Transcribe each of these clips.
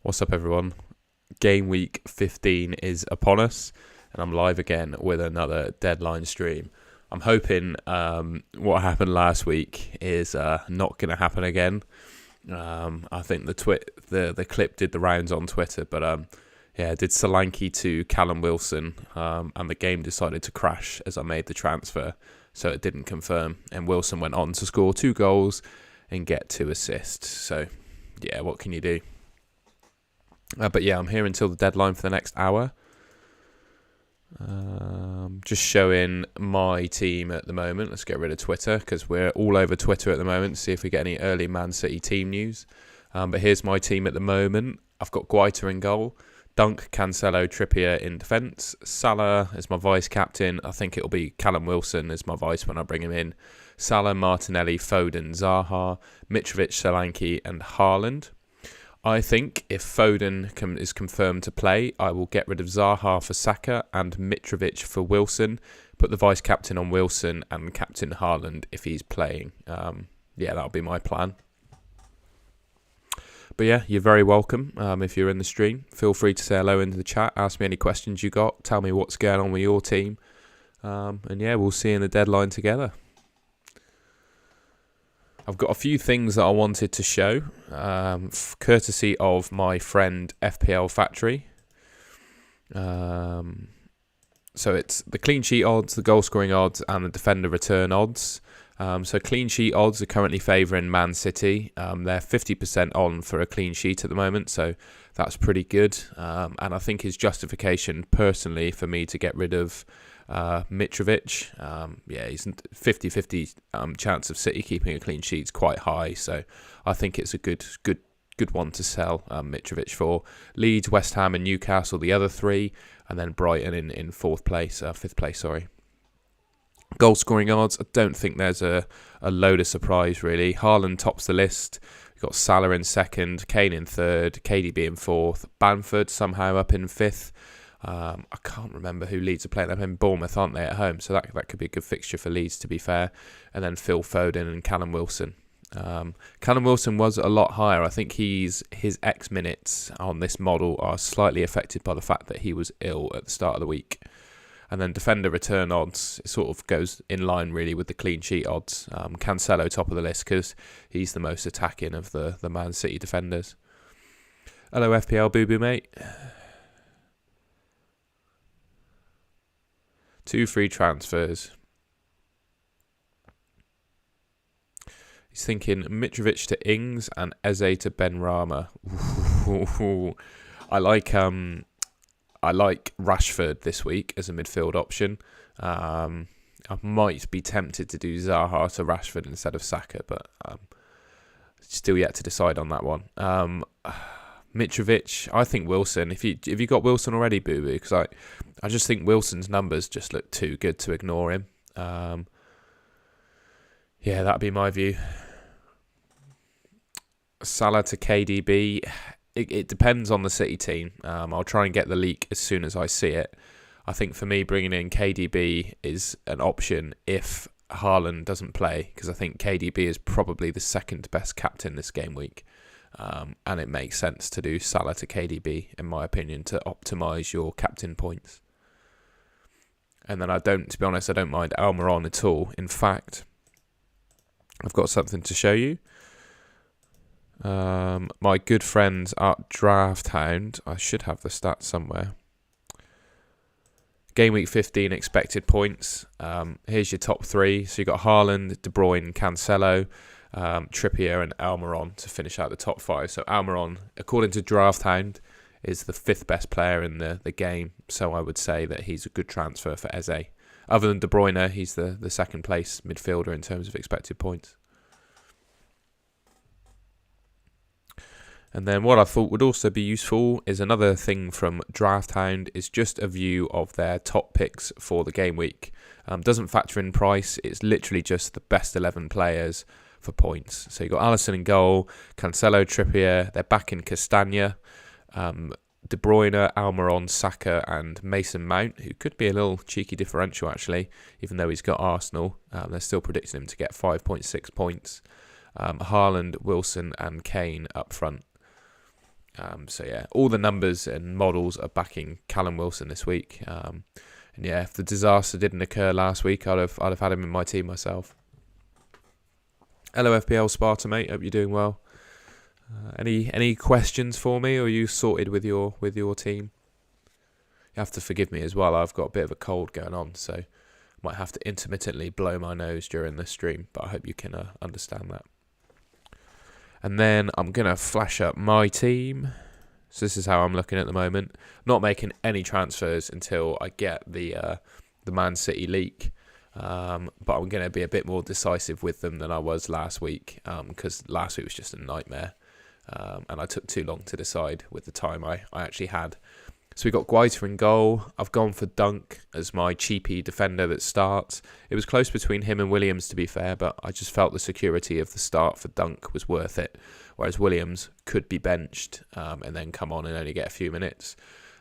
What's up, everyone? Game week 15 is upon us, and I'm live again with another deadline stream. I'm hoping what happened last week is not going to happen again. I think the clip did the rounds on Twitter, but it did Solanke to Callum Wilson, and the game decided to crash as I made the transfer, so it didn't confirm. And Wilson went on to score 2 goals and get 2 assists. So, yeah, what can you do? But yeah, I'm here until the deadline for the next hour. Just showing my team at the moment. Let's get rid of Twitter because we're all over Twitter at the moment. See if we get any early Man City team news. But here's my team at the moment. I've got Guaita in goal, Dunk, Cancelo, Trippier in defence. Salah is my vice captain. I think it'll be Callum Wilson as my vice when I bring him in. Salah, Martinelli, Foden, Zaha, Mitrovic, Solanke and Haaland. I think if Foden is confirmed to play, I will get rid of Zaha for Saka and Mitrovic for Wilson. Put the vice-captain on Wilson and captain Haaland if he's playing. That'll be my plan. But yeah, you're very welcome if you're in the stream. Feel free to say hello into the chat. Ask me any questions you got. Tell me what's going on with your team. We'll see you in the deadline together. I've got a few things that I wanted to show, courtesy of my friend FPL Factory. So it's the clean sheet odds, the goal scoring odds, and the defender return odds. So clean sheet odds are currently favouring Man City. They're 50% on for a clean sheet at the moment, so that's pretty good. And I think his justification, personally, for me to get rid of Mitrovic, he's 50-50 chance of City keeping a clean sheet is quite high, so I think it's a good one to sell Mitrovic for. Leeds, West Ham and Newcastle, the other 3, and then Brighton in fifth place. Goal scoring odds, I don't think there's a load of surprise really. Haaland tops the list. We've got Salah in second, Kane in third, KDB in fourth, Bamford somehow up in fifth. I can't remember who Leeds are playing. They're playing Bournemouth, aren't they, at home? So that could be a good fixture for Leeds, to be fair. And then Phil Foden and Callum Wilson. Callum Wilson was a lot higher. I think his X minutes on this model are slightly affected by the fact that he was ill at the start of the week. And then defender return odds, it sort of goes in line really with the clean sheet odds. Cancelo top of the list because he's the most attacking of the Man City defenders. Hello FPL Boo Boo mate. 2 free transfers. He's thinking Mitrovic to Ings and Eze to Benrahma. I like Rashford this week as a midfield option. I might be tempted to do Zaha to Rashford instead of Saka, but still yet to decide on that one. Mitrovic, I think Wilson. If you got Wilson already, Boo Boo, because I just think Wilson's numbers just look too good to ignore him. That'd be my view. Salah to KDB. It depends on the City team. I'll try and get the leak as soon as I see it. I think for me, bringing in KDB is an option if Haaland doesn't play, because I think KDB is probably the second best captain this game week. And it makes sense to do Salah to KDB, in my opinion, to optimise your captain points. And then to be honest, I don't mind Almiron at all. In fact, I've got something to show you. My good friends at Draft Hound, I should have the stats somewhere. Game week 15 expected points. Here's your top 3. So you've got Haaland, De Bruyne, Cancelo, Trippier and Almiron to finish out the top 5. So Almiron, according to Draft Hound, is the 5th best player in the game. So I would say that he's a good transfer for Eze. Other than De Bruyne, he's the 2nd place midfielder in terms of expected points. And then what I thought would also be useful is another thing from Draft Hound is just a view of their top picks for the game week. Doesn't factor in price. It's literally just the best 11 players for points. So you've got Alisson in goal, Cancelo, Trippier, they're back in Castagna, De Bruyne, Almiron, Saka and Mason Mount, who could be a little cheeky differential actually, even though he's got Arsenal. They're still predicting him to get 5.6 points. Haaland, Wilson and Kane up front. So yeah, all the numbers and models are backing Callum Wilson this week. And yeah, if the disaster didn't occur last week, I'd have had him in my team myself. Hello FPL Sparta, mate. Hope you're doing well. Any questions for me, or are you sorted with your team? You have to forgive me as well. I've got a bit of a cold going on, so I might have to intermittently blow my nose during the stream. But I hope you can understand that. And then I'm going to flash up my team. So this is how I'm looking at the moment. Not making any transfers until I get the Man City leak. But I'm going to be a bit more decisive with them than I was last week. Because last week was just a nightmare. And I took too long to decide with the time I actually had. So we got Guaita in goal. I've gone for Dunk as my cheapy defender that starts. It was close between him and Williams, to be fair, but I just felt the security of the start for Dunk was worth it, whereas Williams could be benched and then come on and only get a few minutes.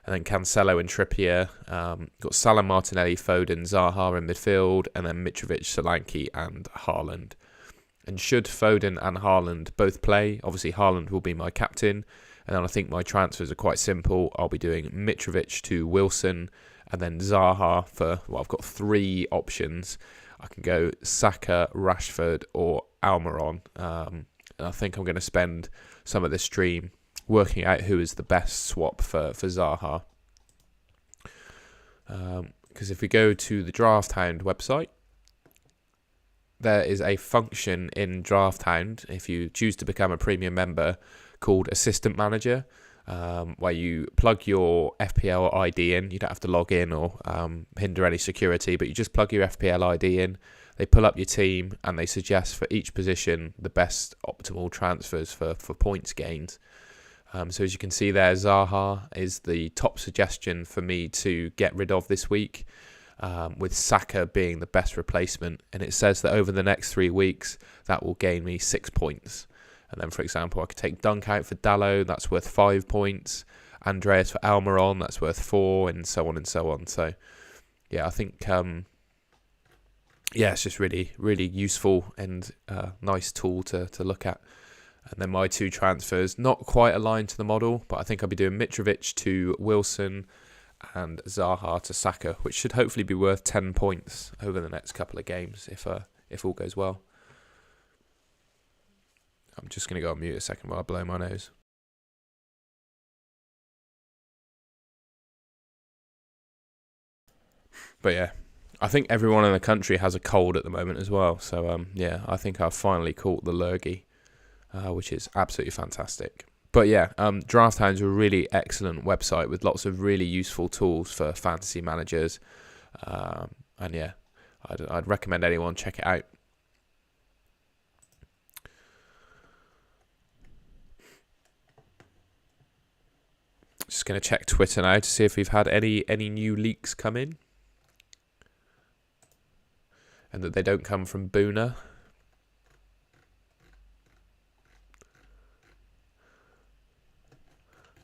And then Cancelo and Trippier. Got Salah, Martinelli, Foden, Zaha in midfield, and then Mitrovic, Solanke and Haaland. And should Foden and Haaland both play, obviously Haaland will be my captain. And then I think my transfers are quite simple. I'll be doing Mitrovic to Wilson and then Zaha for, well, I've got 3 options. I can go Saka, Rashford or Almiron. And I think I'm going to spend some of this stream working out who is the best swap for Zaha. Because if we go to the Draft Hound website, there is a function in Draft Hound, if you choose to become a premium member, called Assistant Manager, where you plug your FPL ID in. You don't have to log in or hinder any security, but you just plug your FPL ID in. They pull up your team and they suggest for each position the best optimal transfers for points gained. So as you can see there, Zaha is the top suggestion for me to get rid of this week, with Saka being the best replacement. And it says that over the next 3 weeks, that will gain me 6 points. And then, for example, I could take Dunk out for Dalot, that's worth 5 points. Andreas for Almiron, that's worth 4, and so on and so on. So, yeah, I think, it's just really, really useful and nice tool to look at. And then my 2 transfers, not quite aligned to the model, but I think I'll be doing Mitrovic to Wilson and Zaha to Saka, which should hopefully be worth 10 points over the next couple of games if all goes well. I'm just going to go on mute a second while I blow my nose. But yeah, I think everyone in the country has a cold at the moment as well. So I think I've finally caught the lurgy, which is absolutely fantastic. But yeah, Draft Hound's a really excellent website with lots of really useful tools for fantasy managers. And yeah, I'd recommend anyone check it out. Just going to check Twitter now to see if we've had any new leaks come in. And that they don't come from Boona.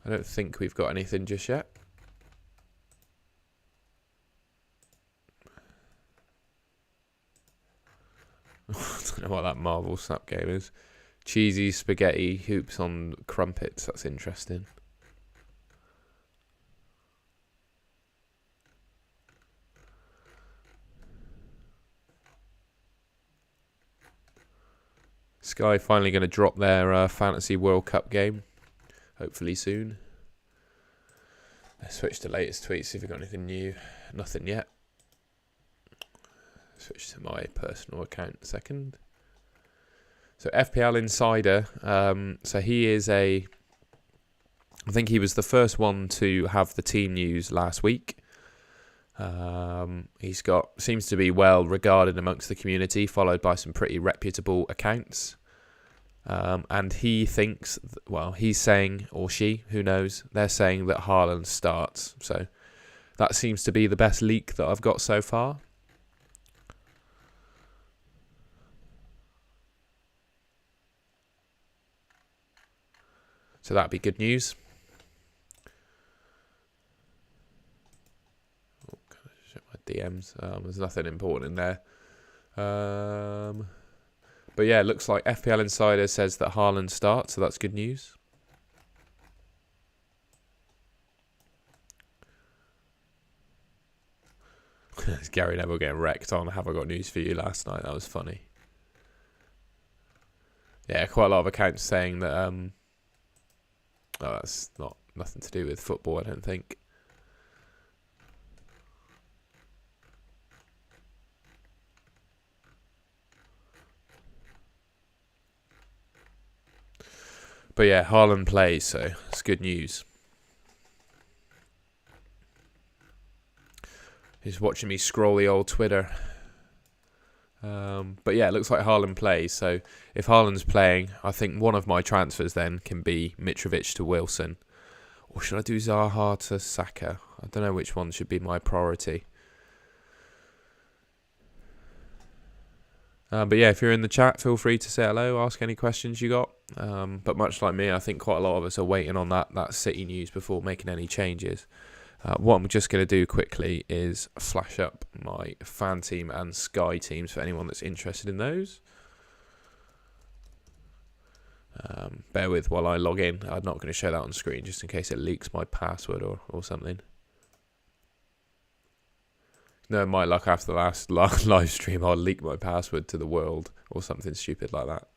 I don't think we've got anything just yet. I don't know what that Marvel Snap game is. Cheesy spaghetti hoops on crumpets. That's interesting. Sky finally going to drop their Fantasy World Cup game. Hopefully soon. Let's switch to latest tweets, see if we've got anything new. Nothing yet. Switch to my personal account in a second. So FPL Insider, so he is I think he was the first one to have the team news last week. Seems to be well regarded amongst the community, followed by some pretty reputable accounts. And he thinks, he's saying, or she, who knows, they're saying that Haaland starts. So that seems to be the best leak that I've got so far. So that'd be good news. Oh, can I check my DMs? There's nothing important in there. But yeah, it looks like FPL Insider says that Haaland starts, so that's good news. It's Gary Neville getting wrecked on Have I Got News For You last night. That was funny. Yeah, quite a lot of accounts saying that that's nothing to do with football, I don't think. But yeah, Haaland plays, so it's good news. He's watching me scroll the old Twitter. But yeah, it looks like Haaland plays. So if Haaland's playing, I think one of my transfers then can be Mitrovic to Wilson. Or should I do Zaha to Saka? I don't know which one should be my priority. But yeah, if you're in the chat, feel free to say hello, ask any questions you got. But much like me, I think quite a lot of us are waiting on that City news before making any changes. What I'm just going to do quickly is flash up my fan team and Sky teams for anyone that's interested in those. Bear with while I log in. I'm not going to show that on screen just in case it leaks my password or something. No, my luck after the last live stream, I'll leak my password to the world or something stupid like that.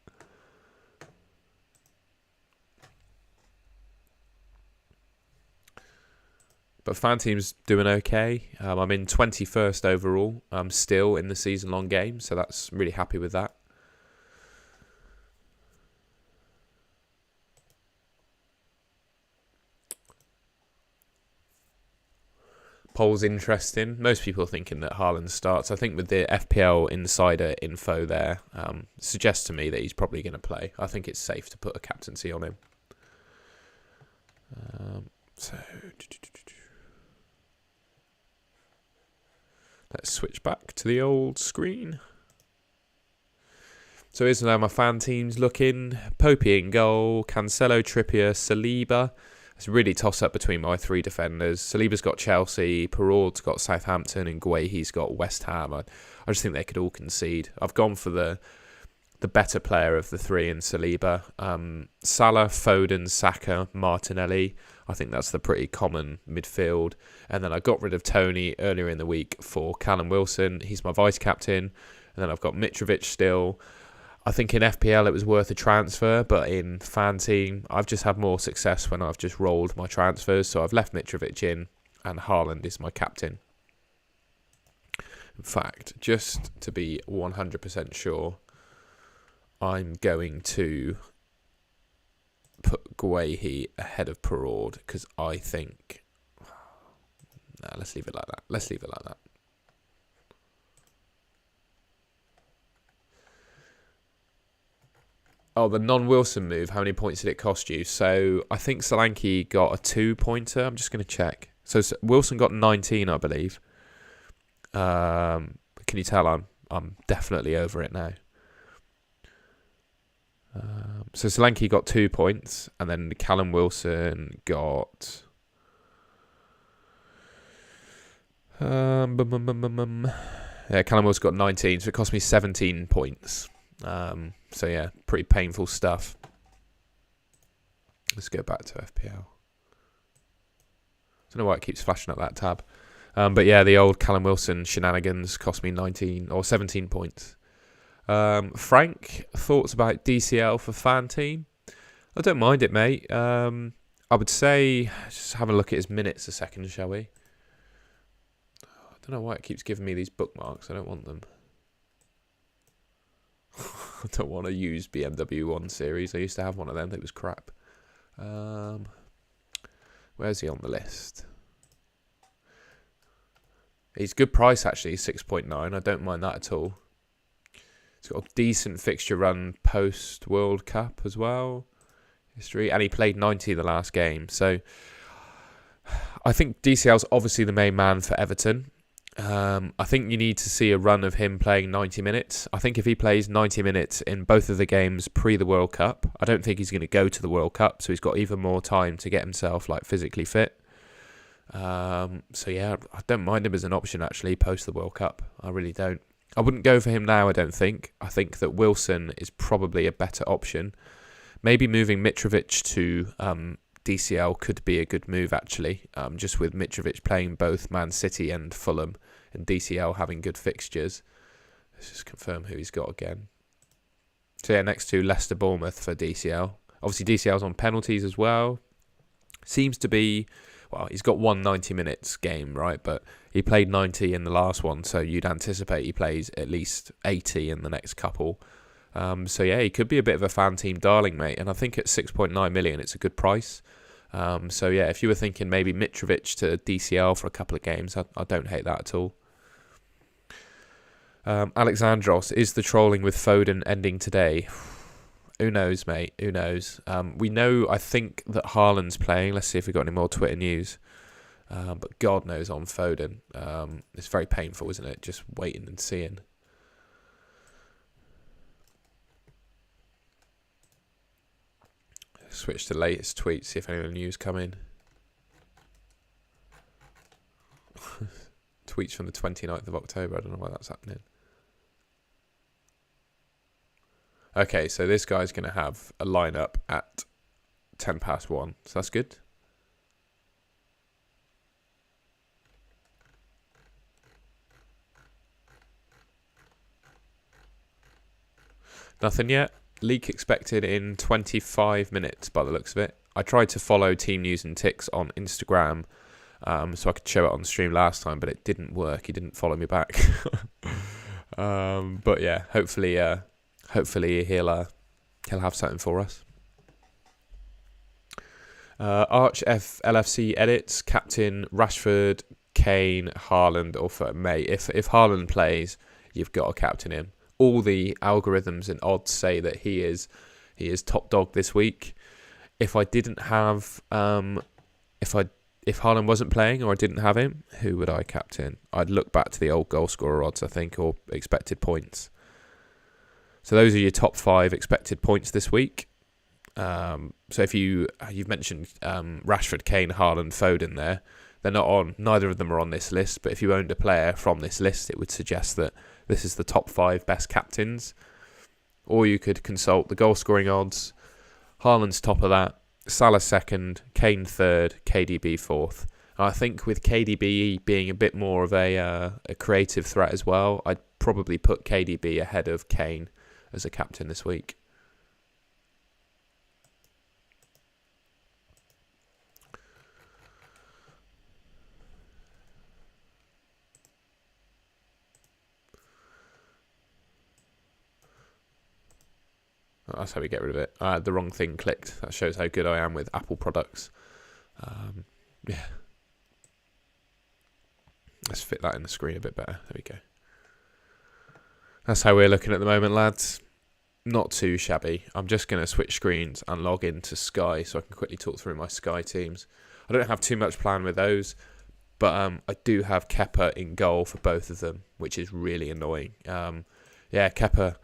But fan team's doing okay. I'm in 21st overall. I'm still in the season-long game, so that's really happy with that. Poll's interesting. Most people are thinking that Haaland starts. I think with the FPL Insider info there, suggests to me that he's probably going to play. I think it's safe to put a captaincy on him. Let's switch back to the old screen. So here's now my fan teams looking. Popey in goal, Cancelo, Trippier, Saliba. It's really toss-up between my three defenders. Saliba's got Chelsea, Perraud's got Southampton, and Guehi's got West Ham. I just think they could all concede. I've gone for the better player of the three in Saliba. Salah, Foden, Saka, Martinelli. I think that's the pretty common midfield. And then I got rid of Tony earlier in the week for Callum Wilson. He's my vice-captain. And then I've got Mitrovic still. I think in FPL it was worth a transfer, but in fan team, I've just had more success when I've just rolled my transfers. So I've left Mitrovic in, and Haaland is my captain. In fact, just to be 100% sure, I'm going to put Guehi ahead of Perraud because I think... Nah, let's leave it like that. Let's leave it like that. Oh, the non-Wilson move, how many points did it cost you? So I think Solanke got a 2-pointer. I'm just going to check. So Wilson got 19, I believe. Can you tell I'm definitely over it now? So Solanke got 2 points, and then Callum Wilson got... Yeah, Callum Wilson got 19, so it cost me 17 points. So yeah, pretty painful stuff. Let's go back to FPL. I don't know why it keeps flashing up that tab. But yeah, the old Callum Wilson shenanigans cost me 19 or 17 points. Frank, thoughts about DCL for fan team? I don't mind it, mate. I would say, just have a look at his minutes a second, shall we? I don't know why it keeps giving me these bookmarks. I don't want them. I don't want to use BMW 1 Series. I used to have one of them. It was crap. Where's he on the list? He's good price, actually. 6.9. I don't mind that at all. He's got a decent fixture run post-World Cup as well. History. And he played 90 the last game. So I think DCL's obviously the main man for Everton. I think you need to see a run of him playing 90 minutes. I think if he plays 90 minutes in both of the games pre the World Cup, I don't think he's going to go to the World Cup, so he's got even more time to get himself physically fit. So yeah, I don't mind him as an option actually post the World Cup. I really don't. I wouldn't go for him now, I don't think. I think that Wilson is probably a better option. Maybe moving Mitrovic to DCL could be a good move actually. Just with Mitrovic playing both Man City and Fulham, and DCL having good fixtures. Let's just confirm who he's got again. So yeah, next to Leicester Bournemouth for DCL. Obviously DCL's on penalties as well. Seems to be, well, he's got one 90 minutes game, right? But he played 90 in the last one, so you'd anticipate he plays at least 80 in the next couple. So yeah, he could be a bit of a fan team darling, mate. And I think at 6.9 million, it's a good price. So yeah, if you were thinking maybe Mitrovic to DCL for a couple of games, I don't hate that at all. Alexandros, is the trolling with Foden ending today? Who knows, mate? Who knows? We know, I think, that Haaland's playing. Let's see if we've got any more Twitter news. But God knows on Foden. It's very painful, isn't it? Just waiting and seeing. Switch to latest tweets, see if any of the news come in. Tweets from the 29th of October. I don't know why that's happening. Okay, so this guy's going to have a lineup at 1:10, so that's good. Nothing yet. Leak expected in 25 minutes by the looks of it. I tried to follow Team News and Ticks on Instagram so I could show it on the stream last time, but it didn't work. He didn't follow me back. But yeah, hopefully he'll have something for us. Arch LFC edits, captain Rashford, Kane, Haaland, or mate. If Haaland plays, you've got to captain him. All the algorithms and odds say that he is top dog this week. If I didn't have if Haaland wasn't playing or I didn't have him, who would I captain? I'd look back to the old goal scorer odds, I think, or expected points. So those are your top 5 expected points this week. So if you've mentioned Rashford, Kane, Haaland, Foden there, they're not on. Neither of them are on this list. But if you owned a player from this list, it would suggest that this is the top 5 best captains. Or you could consult the goal scoring odds. Haaland's top of that. Salah second, Kane third, KDB fourth. And I think with KDB being a bit more of a creative threat as well, I'd probably put KDB ahead of Kane as a captain this week. That's how we get rid of it. I had the wrong thing clicked. That shows how good I am with Apple products. Yeah. Let's fit that in the screen a bit better. There we go. That's how we're looking at the moment, lads. Not too shabby. I'm just going to switch screens and log into Sky so I can quickly talk through my Sky teams. I don't have too much plan with those, but I do have Kepa in goal for both of them, which is really annoying. Yeah, Kepa...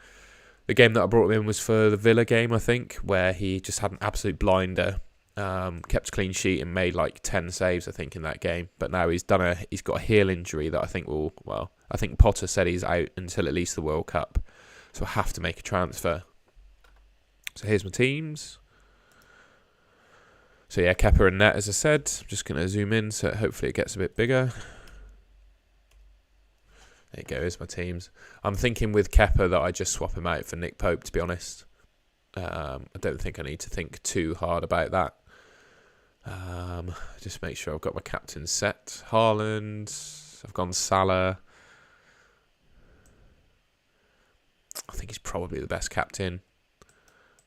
The game that I brought him in was for the Villa game, I think, where he just had an absolute blinder, kept clean sheet and made like 10 saves, I think, in that game. But now he's got a heel injury that I think I think Potter said he's out until at least the World Cup. So I have to make a transfer. So here's my teams. So yeah, Kepa and net, as I said. I'm just going to zoom in so hopefully it gets a bit bigger. There you go, here's my teams. I'm thinking with Kepa that I just swap him out for Nick Pope, to be honest. I don't think I need to think too hard about that. Just make sure I've got my captain set. Haaland, I've gone Salah. I think he's probably the best captain.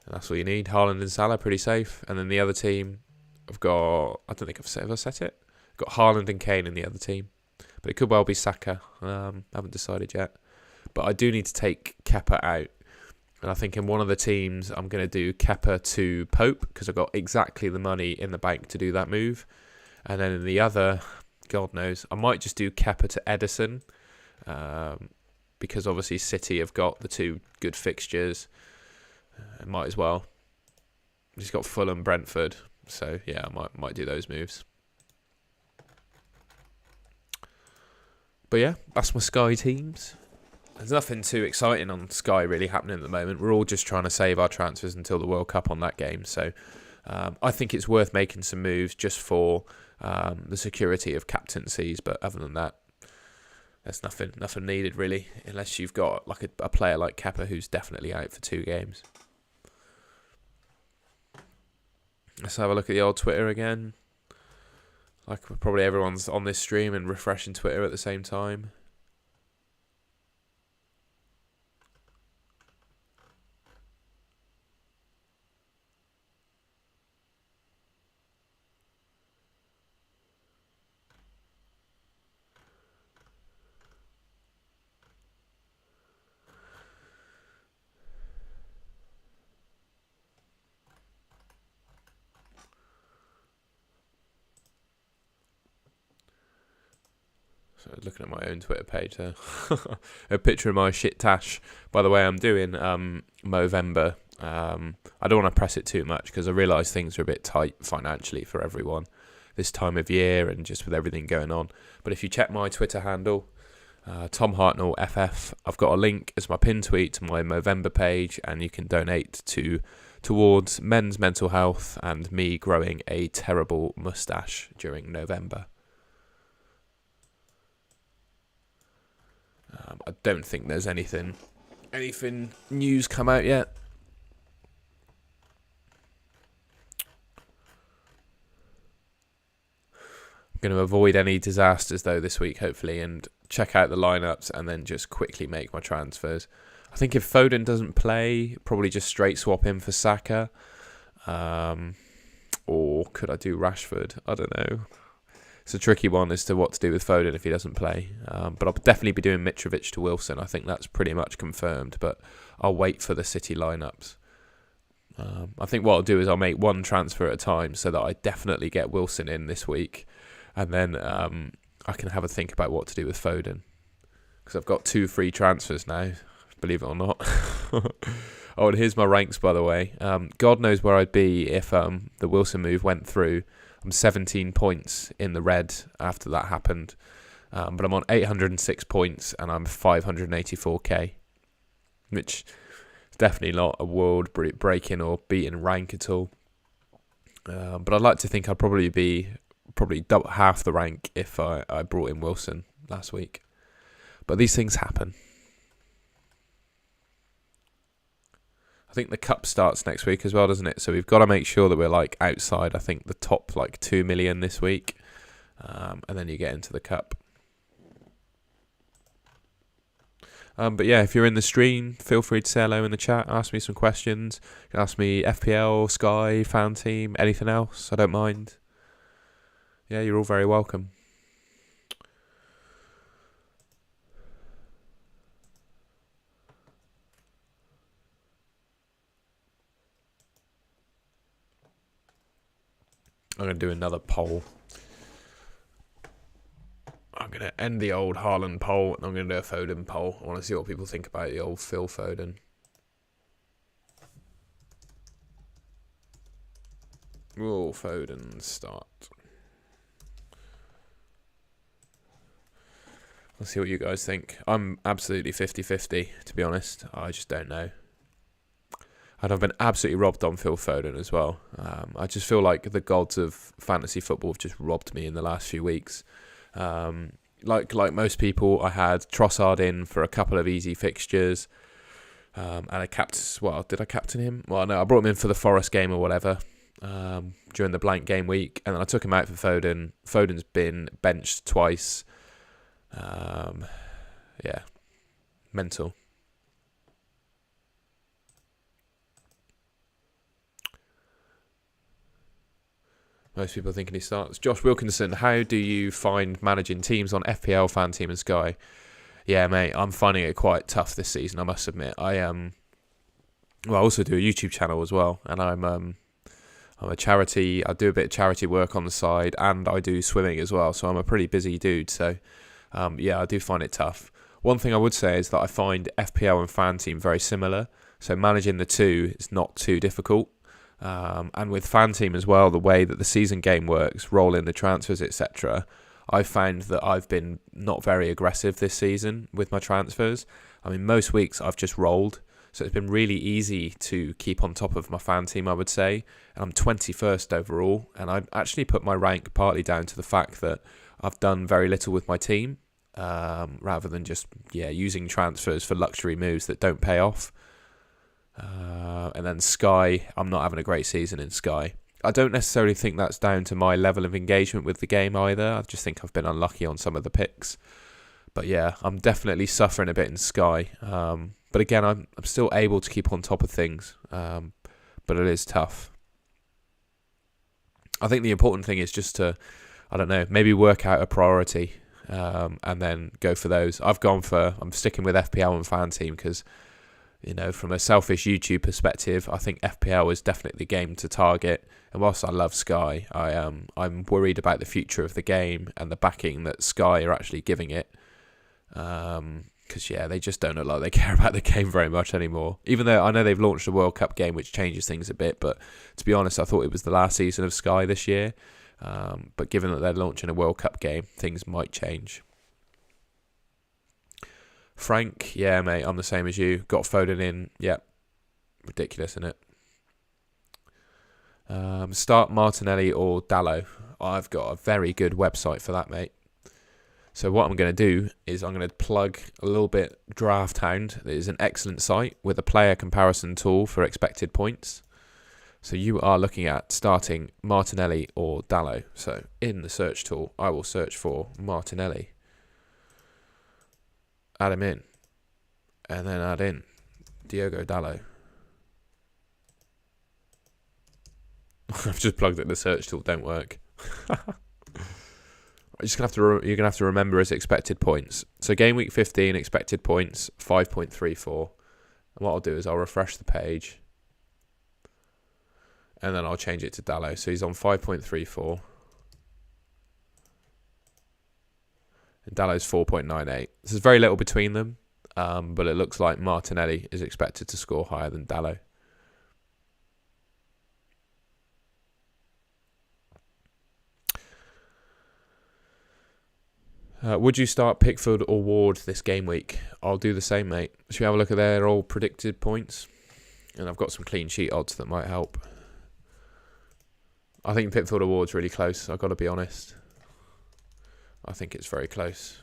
And that's all you need. Haaland and Salah, pretty safe. And then the other team, I've got... I don't think I've set it. I've got Haaland and Kane in the other team. But it could well be Saka. I haven't decided yet. But I do need to take Kepa out. And I think in one of the teams, I'm going to do Kepa to Pope because I've got exactly the money in the bank to do that move. And then in the other, God knows, I might just do Kepa to Edison. Because obviously City have got the 2 good fixtures. I might as well. He's got Fulham, Brentford. So yeah, I might do those moves. But yeah, that's my Sky teams. There's nothing too exciting on Sky really happening at the moment. We're all just trying to save our transfers until the World Cup on that game. So I think it's worth making some moves just for the security of captaincies. But other than that, there's nothing needed really, unless you've got like a player like Kepa who's definitely out for 2 games. Let's have a look at the old Twitter again. Like probably everyone's on this stream and refreshing Twitter at the same time. So looking at my own Twitter page there. A picture of my shit tash. By the way, I'm doing Movember. I don't want to press it too much because I realise things are a bit tight financially for everyone this time of year and just with everything going on. But if you check my Twitter handle, Tom Hartnell FF, I've got a link as my pinned tweet to my Movember page, and you can donate towards men's mental health and me growing a terrible moustache during November. I don't think there's anything news come out yet. I'm going to avoid any disasters though this week, hopefully, and check out the lineups and then just quickly make my transfers. I think if Foden doesn't play, probably just straight swap him for Saka. Or could I do Rashford? I don't know. It's a tricky one as to what to do with Foden if he doesn't play. But I'll definitely be doing Mitrovic to Wilson. I think that's pretty much confirmed, but I'll wait for the City lineups. I think what I'll do is I'll make one transfer at a time so that I definitely get Wilson in this week. And then I can have a think about what to do with Foden. Because I've got 2 free transfers now, believe it or not. Oh, and here's my ranks, by the way. God knows where I'd be if the Wilson move went through. I'm 17 points in the red after that happened. But I'm on 806 points and I'm 584k. Which is definitely not a world-breaking or beating rank at all. But I'd like to think I'd probably be double half the rank if I brought in Wilson last week. But these things happen. I think the cup starts next week as well, doesn't it? So we've got to make sure that we're like outside, I think, the top like 2 million this week. And then you get into the cup. But yeah, if you're in the stream, feel free to say hello in the chat. Ask me some questions. You can ask me FPL, Sky, Fan Team, anything else. I don't mind. Yeah, you're all very welcome. I'm going to do another poll. I'm going to end the old Haaland poll and I'm going to do a Foden poll. I want to see what people think about the old Phil Foden. Will Foden start? Let's see what you guys think. I'm absolutely 50-50, to be honest. I just don't know. And I've been absolutely robbed on Phil Foden as well. I just feel like the gods of fantasy football have just robbed me in the last few weeks. Like most people, I had Trossard in for a couple of easy fixtures. And did I captain him? Well, no, I brought him in for the Forest game or whatever during the blank game week. And then I took him out for Foden. Foden's been benched twice. Yeah, mental. Most people thinking he starts. Josh Wilkinson, how do you find managing teams on FPL, Fan Team and Sky? Yeah, mate, I'm finding it quite tough this season, I must admit. I also do a YouTube channel as well, and I'm a charity. I do a bit of charity work on the side, and I do swimming as well, so I'm a pretty busy dude. So, yeah, I do find it tough. One thing I would say is that I find FPL and Fan Team very similar, so managing the two is not too difficult. And with Fan Team as well, the way that the season game works, roll in the transfers, etc., I've found that I've been not very aggressive this season with my transfers. I mean, most weeks I've just rolled, so it's been really easy to keep on top of my Fan Team, I would say. And I'm 21st overall, and I actually put my rank partly down to the fact that I've done very little with my team. rather than just using transfers for luxury moves that don't pay off. And then Sky, I'm not having a great season in Sky. I don't necessarily think that's down to my level of engagement with the game either. I just think I've been unlucky on some of the picks. But yeah, I'm definitely suffering a bit in Sky. But again, I'm still able to keep on top of things. But it is tough. I think the important thing is just to, I don't know, maybe work out a priority and then go for those. I'm sticking with FPL and Fan Team because, from a selfish YouTube perspective, I think FPL is definitely the game to target. And whilst I love Sky, I'm worried about the future of the game and the backing that Sky are actually giving it. Because they just don't look like they care about the game very much anymore. Even though I know they've launched a World Cup game, which changes things a bit. But to be honest, I thought it was the last season of Sky this year. But given that they're launching a World Cup game, things might change. Frank, yeah, mate, I'm the same as you. Got Foden in, yeah, ridiculous, isn't it? Start Martinelli or Dallo. I've got a very good website for that, mate. So what I'm going to do is I'm going to plug a little bit Draft Hound. It is an excellent site with a player comparison tool for expected points. So you are looking at starting Martinelli or Dallo. So in the search tool, I will search for Martinelli. Add him in. And then add in Diogo Dallo. I've just plugged it in the search tool. Don't work. You're gonna have to remember his expected points. So game week 15 expected points 5.34. And what I'll do is I'll refresh the page, and then I'll change it to Dallo. So he's on 5.34, and Dallo's 4.98. There's very little between them, but it looks like Martinelli is expected to score higher than Dallo. Would you start Pickford or Ward this game week? I'll do the same, mate. Should we have a look at their all predicted points? And I've got some clean sheet odds that might help. I think Pickford or Ward's really close, I've got to be honest. I think it's very close.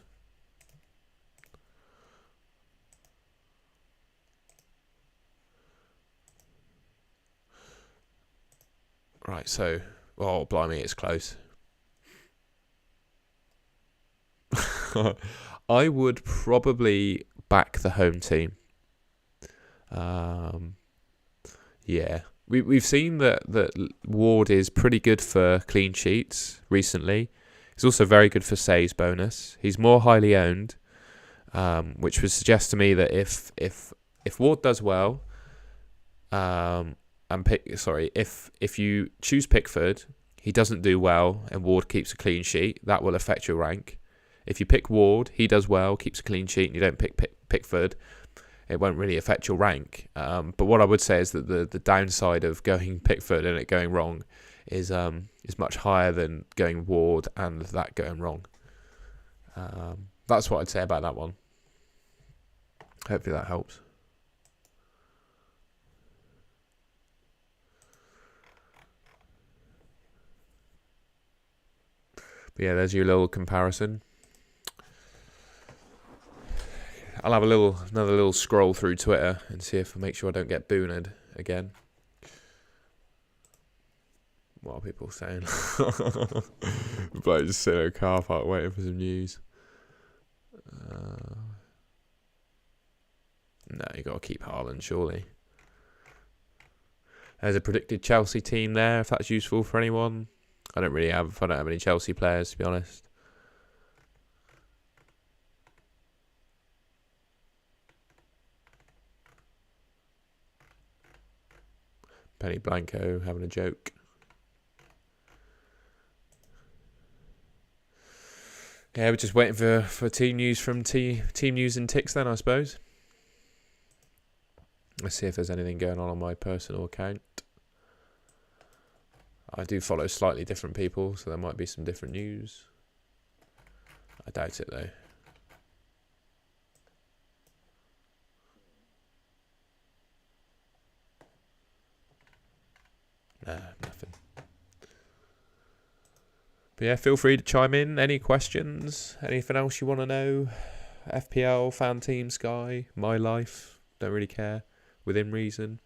Right, so... Oh, blimey, it's close. I would probably back the home team. Yeah. We've seen that Ward is pretty good for clean sheets recently. He's also very good for saves bonus. He's more highly owned, which would suggest to me that if Ward does well, if you choose Pickford, he doesn't do well, and Ward keeps a clean sheet, that will affect your rank. If you pick Ward, he does well, keeps a clean sheet, and you don't pick Pickford, it won't really affect your rank. But what I would say is that the downside of going Pickford and it going wrong is much higher than going Ward and that going wrong. That's what I'd say about that one. Hopefully that helps. But yeah, there's your little comparison. I'll have another little scroll through Twitter and see if I make sure I don't get booned again. What are people saying? Like just sitting in a car park waiting for some news. No, you got to keep Haaland, surely. There's a predicted Chelsea team there, if that's useful for anyone. I don't have any Chelsea players, to be honest. Penny Blanco having a joke. Yeah, we're just waiting for team news from Team News and Ticks then, I suppose. Let's see if there's anything going on my personal account. I do follow slightly different people, so there might be some different news. I doubt it, though. Nah, nothing. But yeah, feel free to chime in. Any questions? Anything else you want to know? FPL, fan team, Sky, my life. Don't really care. Within reason.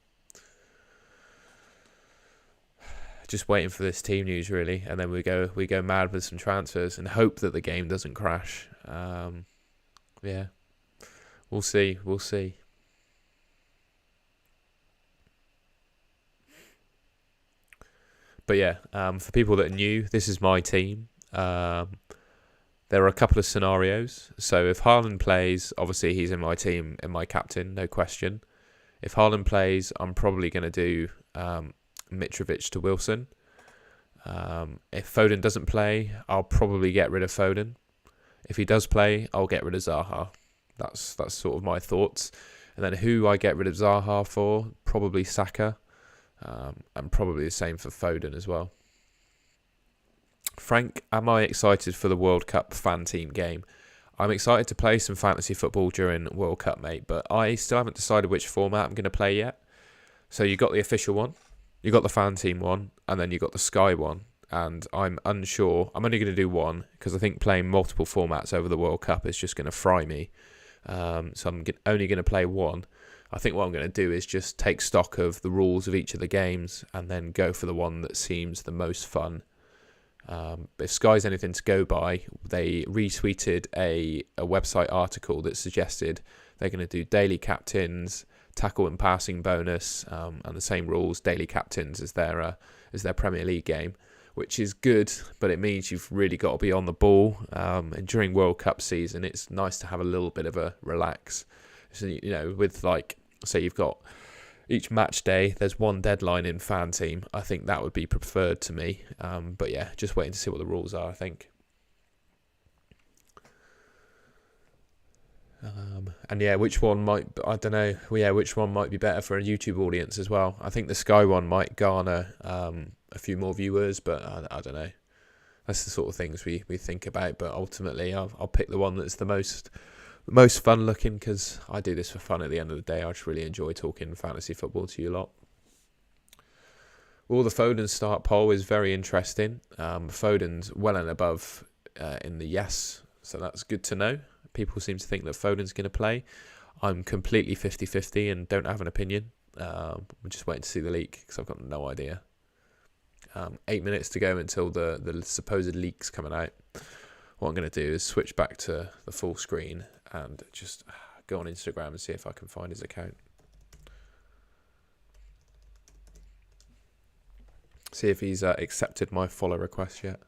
Just waiting for this team news really, and then we go mad with some transfers and hope that the game doesn't crash. Yeah, we'll see. But yeah, for people that are new, this is my team. There are a couple of scenarios. So if Haaland plays, obviously he's in my team and my captain, no question. If Haaland plays, I'm probably going to do Mitrovic to Wilson. If Foden doesn't play, I'll probably get rid of Foden. If he does play, I'll get rid of Zaha. That's sort of my thoughts. And then who I get rid of Zaha for? Probably Saka. And probably the same for Foden as well. Frank, am I excited for the World Cup fan team game? I'm excited to play some fantasy football during World Cup, mate, but I still haven't decided which format I'm going to play yet. So you got the official one, you got the fan team one, and then you got the Sky one. And I'm unsure. I'm only going to do one because I think playing multiple formats over the World Cup is just going to fry me. So I'm only going to play one. I think what I'm going to do is just take stock of the rules of each of the games and then go for the one that seems the most fun. If Sky's anything to go by, they retweeted a website article that suggested they're going to do daily captains, tackle and passing bonus, and the same rules, daily captains as their Premier League game, which is good, but it means you've really got to be on the ball. And during World Cup season, it's nice to have a little bit of a relax. So, you know, with like, say you've got each match day, there's one deadline in fan team. I think that would be preferred to me. But yeah, just waiting to see what the rules are, I think. And yeah, which one might, I don't know. Well, yeah, which one might be better for a YouTube audience as well. I think the Sky one might garner a few more viewers, but I don't know. That's the sort of things we think about. But ultimately, I'll pick the one that's the most fun looking, because I do this for fun at the end of the day. I just really enjoy talking fantasy football to you lot. Well, the Foden start poll is very interesting. Foden's well and above in the yes, so that's good to know. People seem to think that Foden's going to play. I'm completely 50-50 and don't have an opinion. I'm just waiting to see the leak because I've got no idea. 8 minutes to go until the supposed leak's coming out. What I'm going to do is switch back to the full screen and just go on Instagram and see if I can find his account. See if he's accepted my follow request yet.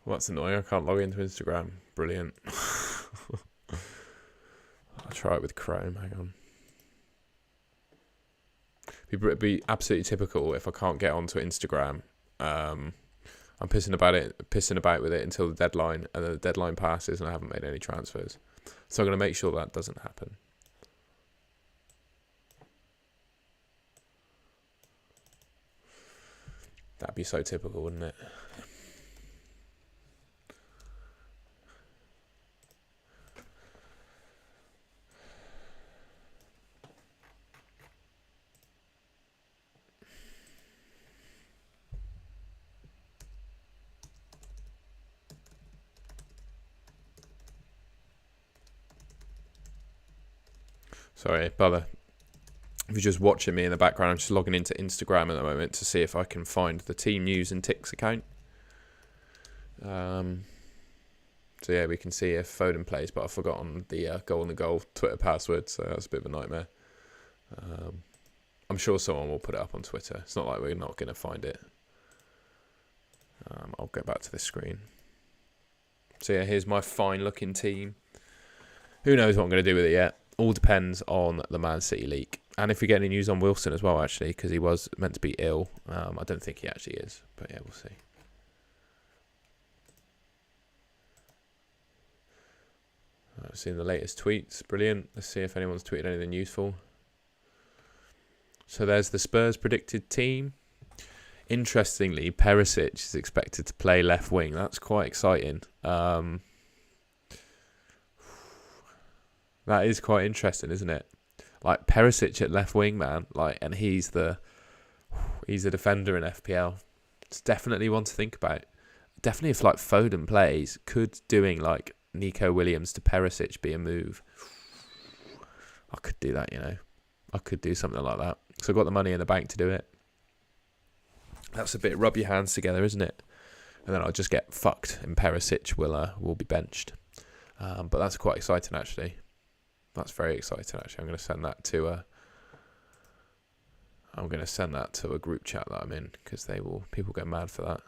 Well, that's annoying. I can't log into Instagram. Brilliant. I'll try it with Chrome. Hang on. It'd be absolutely typical if I can't get onto Instagram. I'm pissing about with it until the deadline, and then the deadline passes and I haven't made any transfers. So I'm going to make sure that doesn't happen. That'd be so typical, wouldn't it? Sorry, brother. If you're just watching me in the background, I'm just logging into Instagram at the moment to see if I can find the Team News and Ticks account. So yeah, we can see if Foden plays, but I've forgotten the goal on the goal Twitter password, so that's a bit of a nightmare. I'm sure someone will put it up on Twitter. It's not like we're not going to find it. I'll go back to this screen. So yeah, here's my fine looking team. Who knows what I'm going to do with it yet? All depends on the Man City leak. And if we get any news on Wilson as well, actually, because he was meant to be ill. I don't think he actually is, but yeah, we'll see. I've seen the latest tweets. Brilliant. Let's see if anyone's tweeted anything useful. So there's the Spurs predicted team. Interestingly, Perisic is expected to play left wing. That's quite exciting. That is quite interesting, isn't it? Like Perisic at left wing, man. Like, and he's a defender in FPL. It's definitely one to think about. Definitely, if like Foden plays, could doing like Nico Williams to Perisic be a move? I could do that, you know. I could do something like that. So I've got the money in the bank to do it. That's a bit rub your hands together, isn't it? And then I'll just get fucked and Perisic will be benched. But that's quite exciting, actually. That's very exciting, actually. I'm going to send that to a group chat that I'm in, because people get mad for that.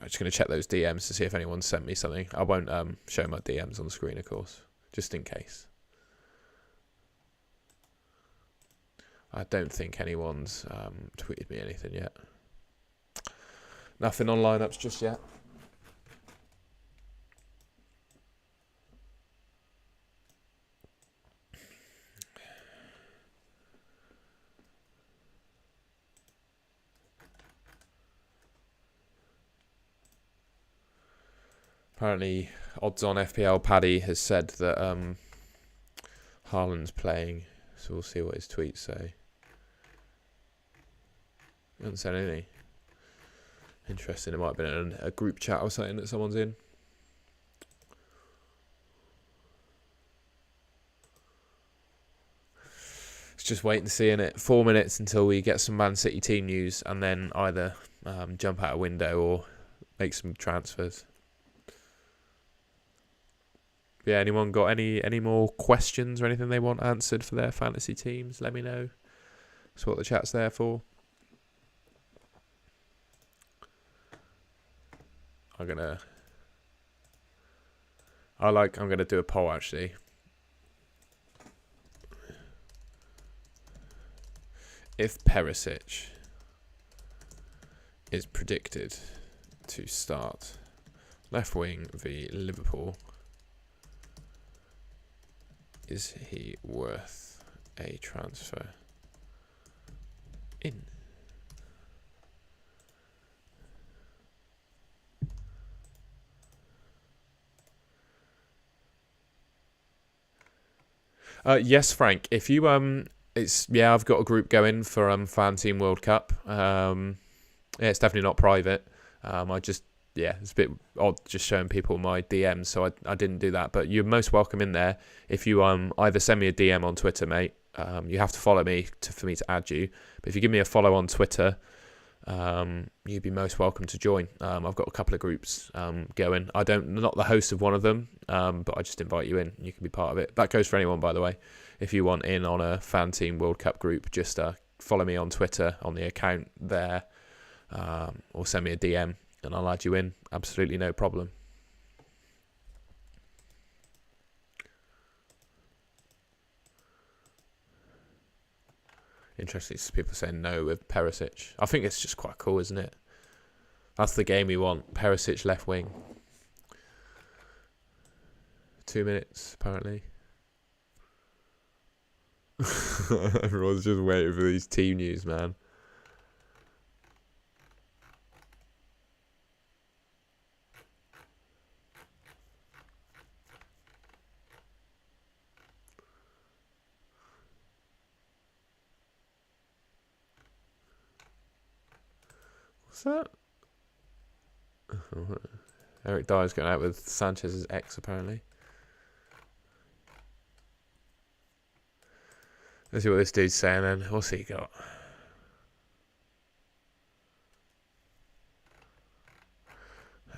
I'm just going to check those DMs to see if anyone sent me something. I won't show my DMs on the screen, of course, just in case. I don't think anyone's tweeted me anything yet. Nothing on lineups just yet. Apparently, Odds on FPL Paddy has said that Haaland's playing, so we'll see what his tweets say. He hasn't said anything. Interesting, it might have been a group chat or something that someone's in. It's just waiting to see, innit? 4 minutes until we get some Man City team news, and then either jump out a window or make some transfers. Yeah, anyone got any more questions or anything they want answered for their fantasy teams? Let me know. That's what the chat's there for. I'm gonna do a poll, actually. If Perisic is predicted to start left wing v Liverpool, is he worth a transfer in? Yes, Frank. If you I've got a group going for Fan Team World Cup. It's definitely not private. It's a bit odd just showing people my DMs, so I didn't do that. But you're most welcome in there. If you either send me a DM on Twitter, mate. You have to follow me for me to add you. But if you give me a follow on Twitter, you'd be most welcome to join. I've got a couple of groups going. I'm not the host of one of them, but I just invite you in. You can be part of it. That goes for anyone, by the way. If you want in on a Fan Team World Cup group, just follow me on Twitter on the account there, or send me a DM and I'll add you in. Absolutely no problem. Interesting, people saying no with Perisic. I think it's just quite cool, isn't it? That's the game we want. Perisic left wing. 2 minutes, apparently. Everyone's just waiting for these team news, man. What's that? Eric Dyer's going out with Sanchez's ex, apparently. Let's see what this dude's saying then. What's he got?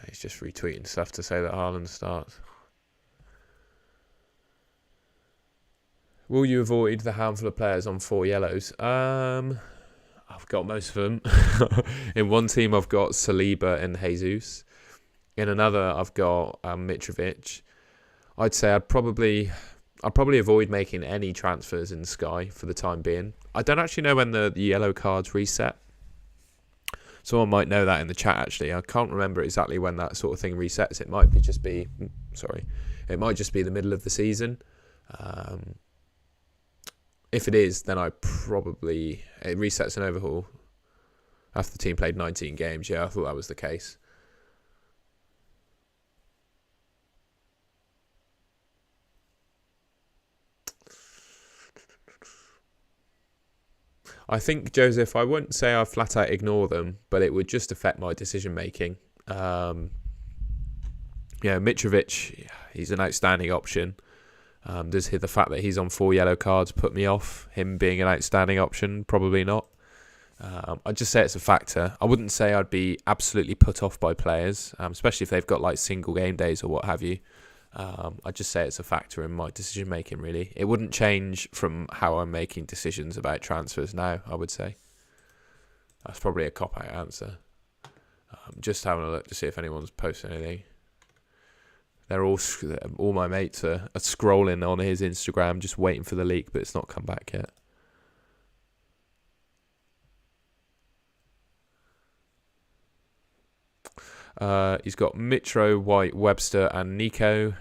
He's just retweeting stuff to say that Haaland starts. Will you avoid the handful of players on 4 yellows? I've got most of them. In one team, I've got Saliba and Jesus. In another, I've got Mitrovic. I'd say I'd probably avoid making any transfers in Sky for the time being. I don't actually know when the yellow cards reset. Someone might know that in the chat, actually. I can't remember exactly when that sort of thing resets. It might just be the middle of the season. If it is, then it resets an overhaul after the team played 19 games. Yeah, I thought that was the case. I think, Joseph, I wouldn't say I flat out ignore them, but it would just affect my decision making. Mitrovic, he's an outstanding option. Does the fact that he's on 4 yellow cards put me off him being an outstanding option? Probably not. I'd just say it's a factor. I wouldn't say I'd be absolutely put off by players, especially if they've got like single game days or what have you. I'd just say it's a factor in my decision making, really. It wouldn't change from how I'm making decisions about transfers now, I would say. That's probably a cop-out answer. Just having a look to see if anyone's posted anything. They're all my mates are scrolling on his Instagram, just waiting for the leak, but it's not come back yet. He's got Mitro, White, Webster, and Nico.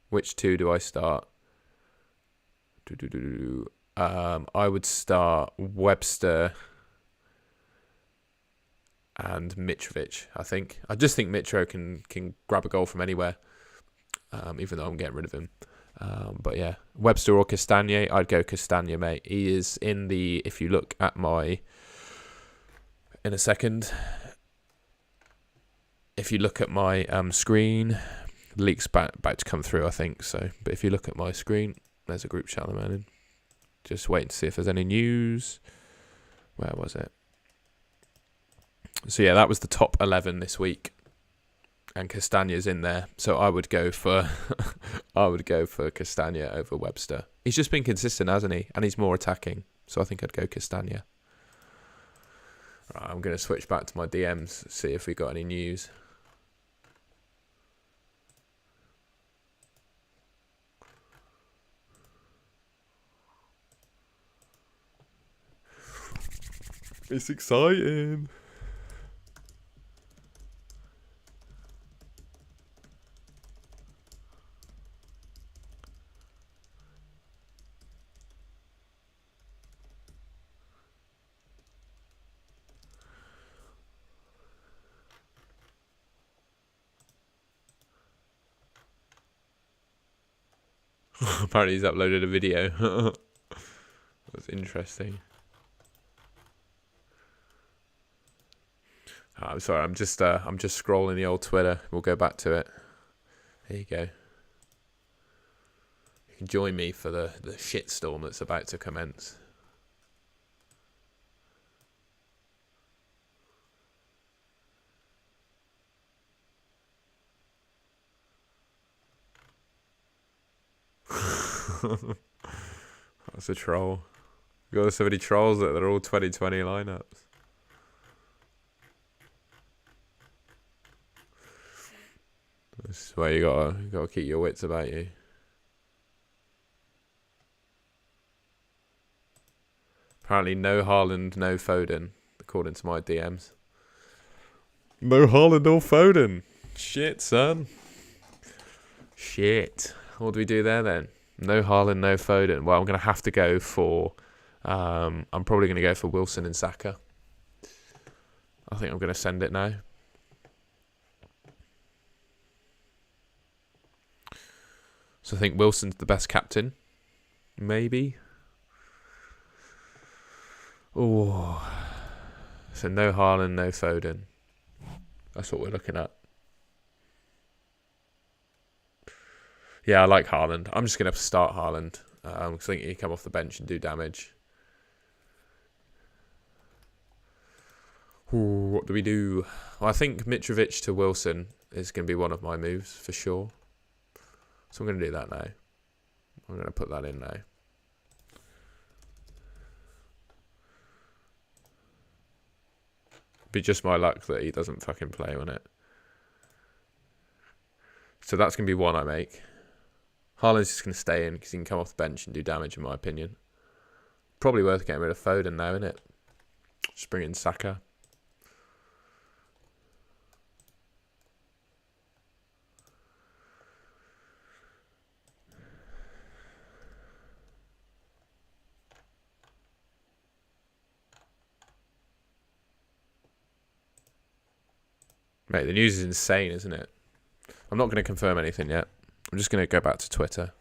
Which 2 do I start? I would start Webster and Mitrovic, I think. I just think Mitro can grab a goal from anywhere, even though I'm getting rid of him. But yeah, Webster or Castagne, I'd go Castagne, mate. He is in the, if you look at my, in a second, if you look at my screen, the leak's about to come through, I think. So, but if you look at my screen, there's a group chat I'm in. Just waiting to see if there's any news. Where was it? So yeah, that was the top 11 this week, and Castagne's in there. So I would go for Castagne over Webster. He's just been consistent, hasn't he? And he's more attacking. So I think I'd go Castagne. Right, I'm going to switch back to my DMs, see if we got any news. It's exciting. Apparently he's uploaded a video. That's interesting. I'm sorry, I'm just scrolling the old Twitter. We'll go back to it. There you go. You can join me for the shitstorm that's about to commence. That's a troll. You got so many trolls that they're all 2020 lineups. This is where you gotta keep your wits about you. Apparently, no Haaland, no Foden, according to my DMs. No Haaland or Foden. Shit, son. Shit. What do we do there then? No Haaland, no Foden. Well, I'm gonna have to go for. I'm probably gonna go for Wilson and Saka. I think I'm gonna send it now. So I think Wilson's the best captain. Maybe. Oh. So no Haaland, no Foden. That's what we're looking at. Yeah, I like Haaland. I'm just going to start Haaland. I think he can come off the bench and do damage. Ooh, what do we do? Well, I think Mitrovic to Wilson is going to be one of my moves for sure. So I'm going to do that now. I'm going to put that in now. Be just my luck that he doesn't fucking play on it. So that's going to be one I make. Haaland's just going to stay in because he can come off the bench and do damage, in my opinion. Probably worth getting rid of Foden now, isn't it? Just bring in Saka. Mate, the news is insane, isn't it? I'm not going to confirm anything yet. I'm just going to go back to Twitter.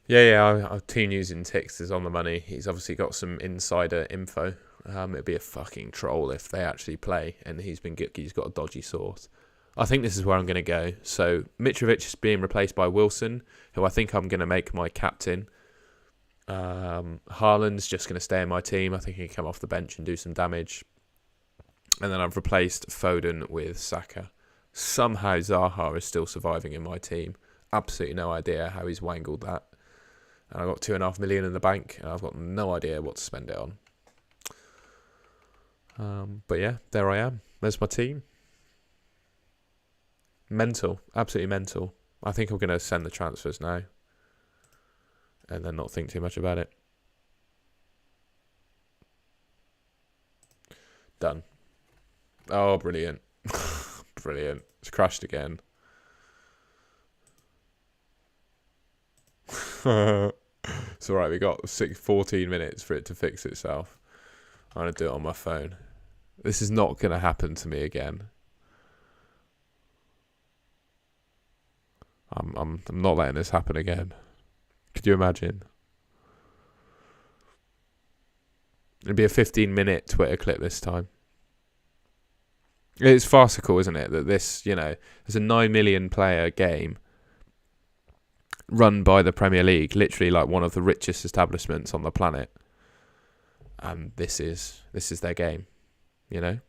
Yeah, our team using Tix is on the money. He's obviously got some insider info. It'd be a fucking troll if they actually play and he's got a dodgy source. I think this is where I'm going to go. So Mitrovic is being replaced by Wilson, who I think I'm going to make my captain. Haaland's just going to stay in my team. I think he can come off the bench and do some damage. And then I've replaced Foden with Saka. Somehow Zaha is still surviving in my team. Absolutely no idea how he's wangled that. And I've got 2.5 million in the bank, and I've got no idea what to spend it on. But yeah, there I am. There's my team. Mental. Absolutely mental. I think I'm going to send the transfers now. And then not think too much about it. Done. Oh, brilliant. Brilliant. It's crashed again. It's alright, we got 14 minutes for it to fix itself. I'm going to do it on my phone. This is not going to happen to me again. I'm not letting this happen again. Could you imagine? It'd be a 15-minute Twitter clip this time. It's farcical, isn't it? That this, there's a 9 million player game run by the Premier League, literally like one of the richest establishments on the planet. And this is their game, It's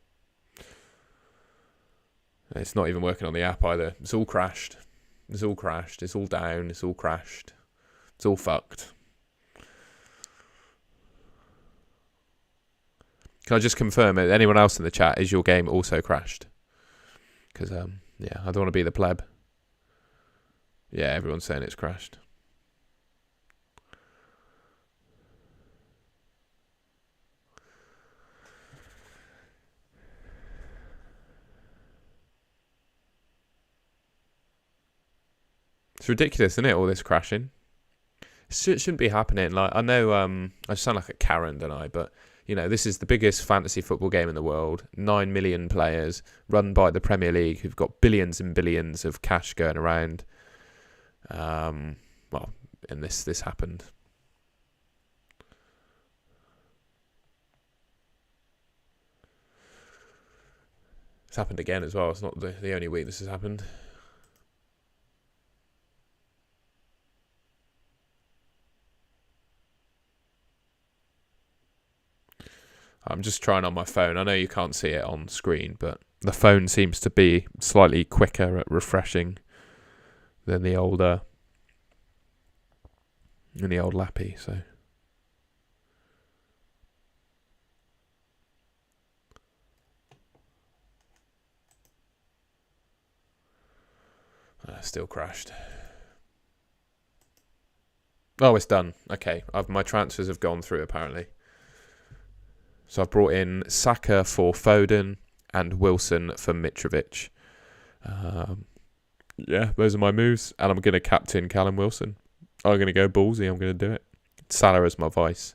not even working on the app either. It's all crashed. It's all crashed. It's all down. It's all crashed. It's all fucked. Can I just confirm it? Anyone else in the chat, is your game also crashed? Because, I don't want to be the pleb. Yeah, everyone's saying it's crashed. It's ridiculous, isn't it, all this crashing? It shouldn't be happening. Like, I know I sound like a Karen, don't I? But, this is the biggest fantasy football game in the world. 9 million players, run by the Premier League, who've got billions and billions of cash going around. And this happened. It's happened again as well. It's not the only week this has happened. I'm just trying on my phone. I know you can't see it on screen, but the phone seems to be slightly quicker at refreshing than the old lappy. So still crashed. Oh, it's done. Okay, my transfers have gone through apparently. So I've brought in Saka for Foden and Wilson for Mitrovic. Those are my moves. And I'm going to captain Callum Wilson. I'm going to go ballsy. I'm going to do it. Salah as my vice.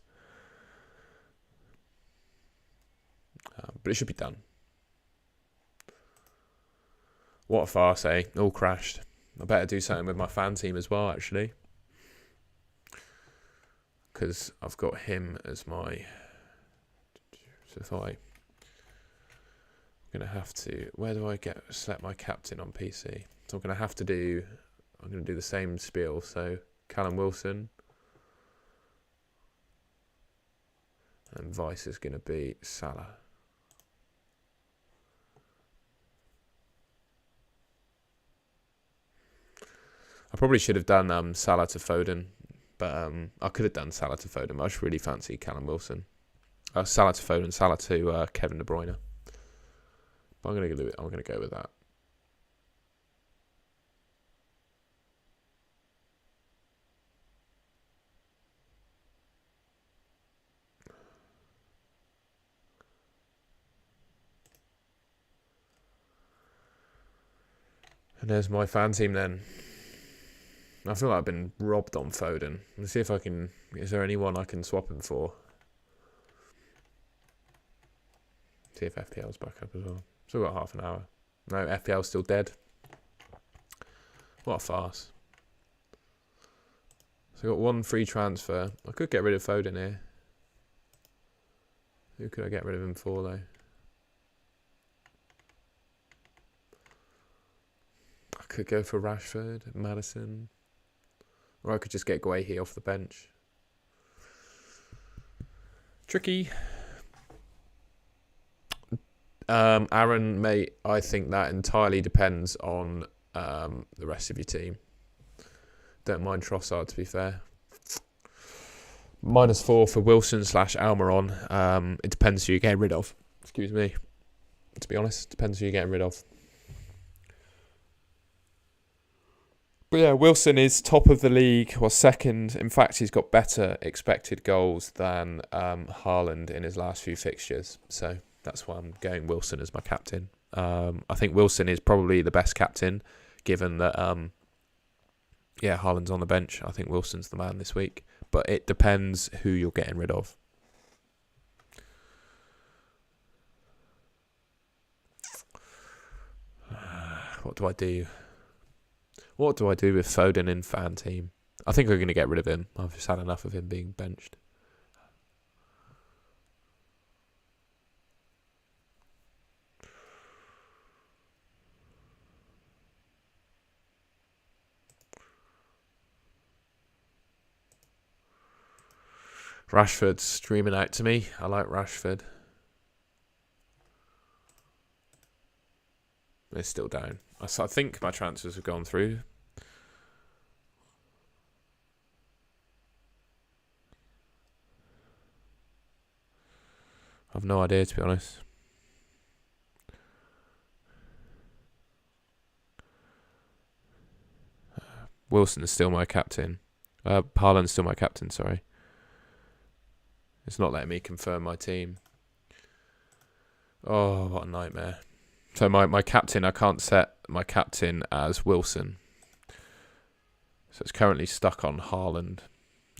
But it should be done. What a farce, eh? All crashed. I better do something with my fan team as well, actually. Because I've got him as my... So I'm going to have to... Where do I select my captain on PC? So I'm going to do the same spiel. So Callum Wilson. And vice is going to be Salah. I probably should have done Salah to Foden, but I could have done Salah to Foden, but I just really fancy Callum Wilson. Salah to Foden, Salah to Kevin De Bruyne. But I'm going to go with that. And there's my fan team then. I feel like I've been robbed on Foden. Let's see if I can... Is there anyone I can swap him for? See if FPL's back up as well. Still got half an hour. No, FPL's still dead. What a farce. So I got one free transfer. I could get rid of Foden here. Who could I get rid of him for though? I could go for Rashford, Maddison. Or I could just get Guehi off the bench. Tricky. Aaron, mate, I think that entirely depends on the rest of your team. Don't mind Trossard, to be fair. -4 for Wilson / Almiron. It depends who you're getting rid of. Excuse me. To be honest, depends who you're getting rid of. But yeah, Wilson is top of the league, or second. In fact, he's got better expected goals than Haaland in his last few fixtures. So that's why I'm going Wilson as my captain. I think Wilson is probably the best captain, given that, Haaland's on the bench. I think Wilson's the man this week. But it depends who you're getting rid of. What do I do? What do I do with Foden in fan team? I think I'm going to get rid of him. I've just had enough of him being benched. Rashford's streaming out to me. I like Rashford. It's still down. I think my transfers have gone through. I've no idea, to be honest. Wilson is still my captain. Haaland's still my captain, sorry. It's not letting me confirm my team. Oh, what a nightmare. So my captain, I can't set my captain as Wilson. So it's currently stuck on Haaland.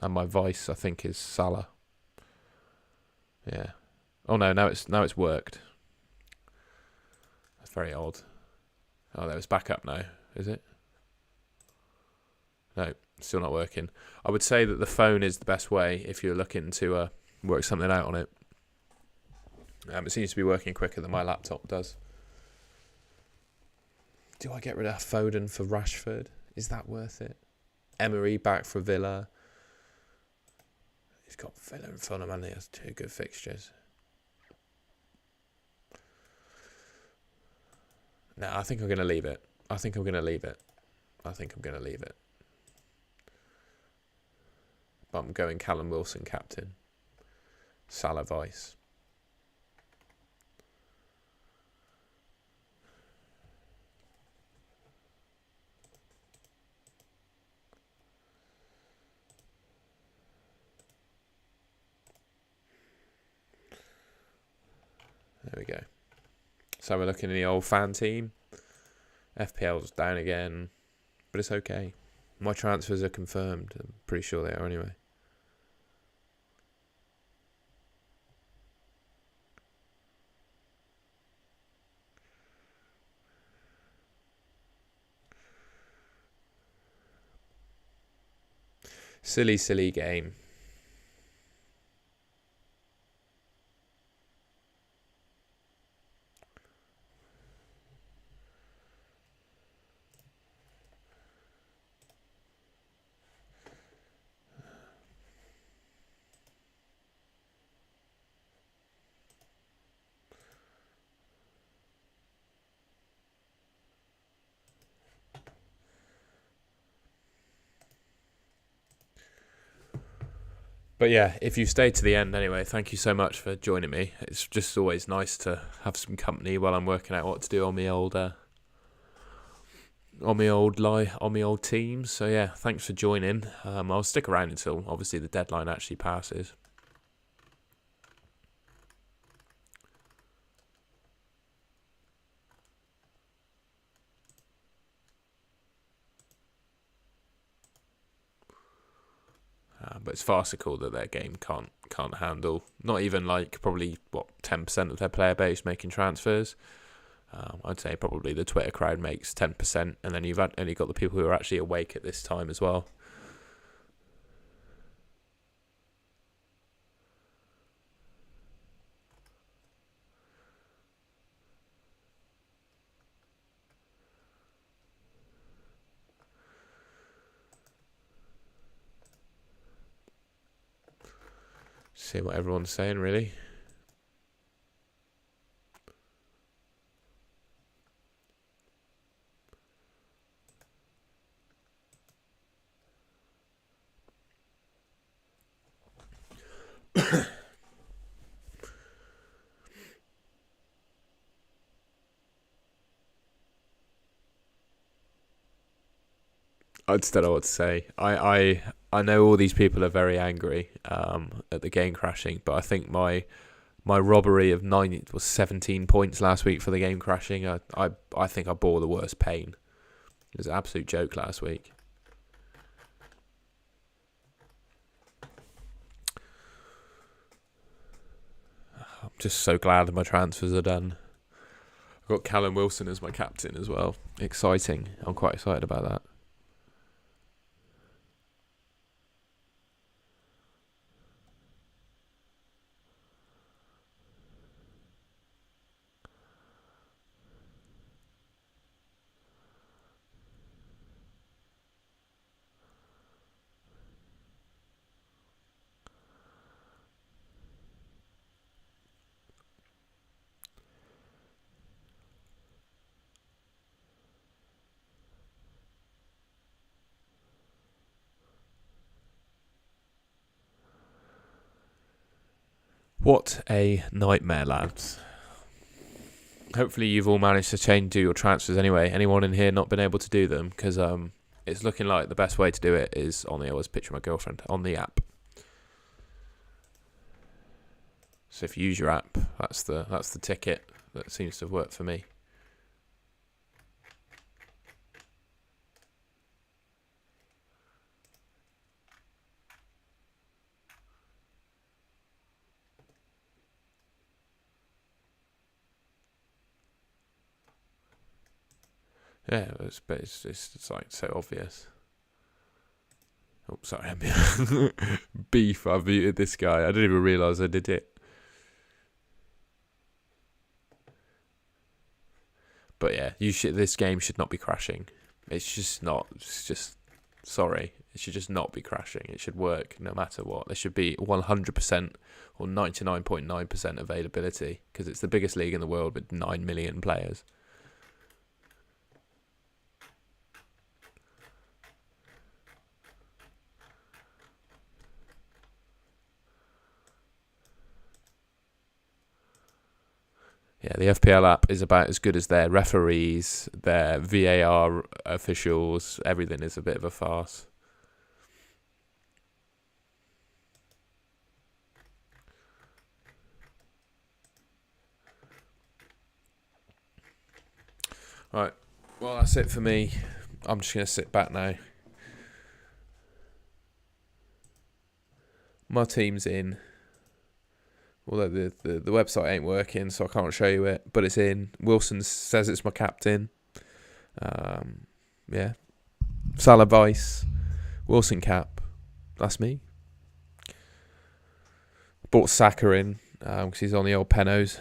And my vice, I think, is Salah. Yeah. Oh no, now it's worked. That's very odd. Oh, there, it's back up now, is it? No, still not working. I would say that the phone is the best way if you're looking to work something out on it. It seems to be working quicker than my laptop does. Do I get rid of Foden for Rashford? Is that worth it? Emery back for Villa. He's got Villa in front of him and he has 2 good fixtures. No, I think I'm going to leave it. I think I'm going to leave it. But I'm going Callum Wilson captain. Salah vice. There we go. So we're looking at the old fan team. FPL's down again, but it's okay. My transfers are confirmed. I'm pretty sure they are anyway. Silly game. But yeah, if you stayed to the end anyway, thank you so much for joining me. It's just always nice to have some company while I'm working out what to do on my old teams. So yeah, thanks for joining. I'll stick around until obviously the deadline actually passes. But it's farcical that their game can't handle. Not even like probably 10% of their player base making transfers. I'd say probably the Twitter crowd makes 10%, and then you've only got the people who are actually awake at this time as well. See what everyone's saying, really. I just don't know what to say. I know all these people are very angry at the game crashing, but I think my robbery of 17 points last week for the game crashing. I think I bore the worst pain. It was an absolute joke last week. I'm just so glad my transfers are done. I've got Callum Wilson as my captain as well. Exciting. I'm quite excited about that. What a nightmare, lads. Hopefully you've all managed to do your transfers anyway. Anyone in here not been able to do them? Because it's looking like the best way to do it is on the always picture of my girlfriend on the app. So if you use your app, that's the ticket that seems to have worked for me. Yeah, but it's like so obvious. Oh, sorry, beef. I've muted this guy. I didn't even realise I did it. But yeah, this game should not be crashing. It's just not. It's just sorry. It should just not be crashing. It should work no matter what. There should be 100% or 99.9% availability because it's the biggest league in the world with 9 million players. Yeah, the FPL app is about as good as their referees, their VAR officials. Everything is a bit of a farce. Right, well, that's it for me. I'm just going to sit back now. My team's in. Although the website ain't working, so I can't show you it. But it's in. Wilson says it's my captain. Yeah. Salah Vice. Wilson cap. That's me. Bought Saka in because he's on the old penos.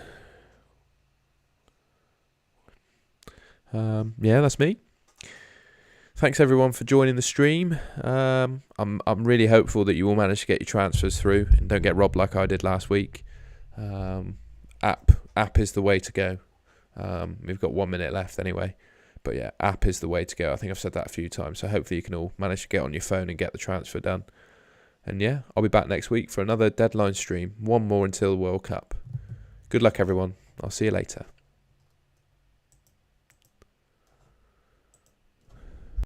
Yeah, that's me. Thanks everyone for joining the stream. I'm really hopeful that you all manage to get your transfers through and don't get robbed like I did last week. App is the way to go. We've got 1 minute left anyway, but yeah, app is the way to go. I think I've said that a few times, so hopefully you can all manage to get on your phone and get the transfer done. And yeah, I'll be back next week for another deadline stream. One more until the World Cup. Good luck, everyone. I'll see you later.